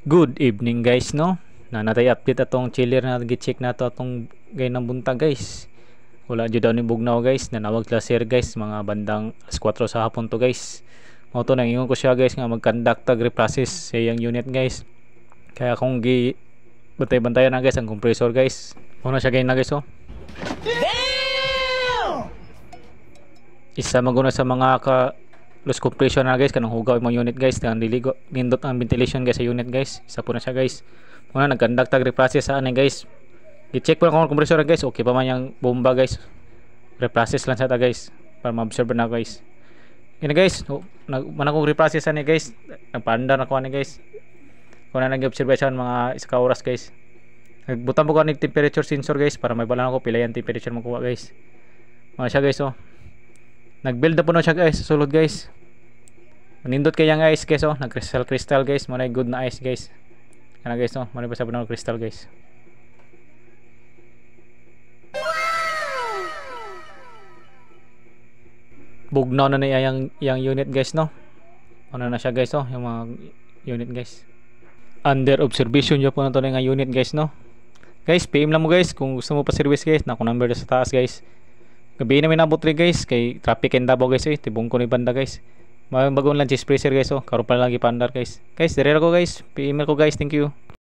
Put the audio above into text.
Good evening guys, no? Natay update atong chiller na gi-check nato atong gay ng buntag guys. Wala jud daw ni bugnaw guys, nanawag sila sir guys mga bandang alas 4 sa hapon to guys. Mao to nang ingon ko siya guys nga mag-conduct tag reprocess sa iyang unit guys. Kaya kung gi bantay-bantayan na guys ang compressor guys. Una siya gay na guys oh. Damn! Isa maguna sa mga loose compression na guys kanang hugaw mo unit guys nang diligo nindot ang ventilation guys sa unit guys. Isa po na siya guys. Muna nag-conduct tag reprocess sa ani guys. I-check po na kung compressor guys okay pa man yung bomba guys. Reprocess lang sa ta guys para ma-observe na guys. Yan guys, mana kong reprocess ani guys. Nagpaandar na ko ani guys. Kung na nag-observation mga isa oras guys. Nagbutang po ko ng temperature sensor guys para may balaan ko pila yung temperature makuha guys. Mga siya guys oh. Nag-build na po na siya guys sa sulod guys. Manindot kaya nga ice guys oh, nag-crystal guys, mo na good na ice guys. Kana guys oh, mo na pa sa bunang crystal guys. Bugnaw na niya yung unit guys no. Ano na siya guys oh, yung mga unit guys. Under observation yo po na to nga unit guys no. Guys, PM lang mo guys kung gusto mo pa service guys, na ako number sa taas guys. Gabi na may nabot rin guys, kay traffic and Davao guys eh, tibong ko ni banda guys. Bagong lang cheese freezer guys oh, karon pa lang ipandar guys. Guys, dire ko guys, PM ko guys, thank you.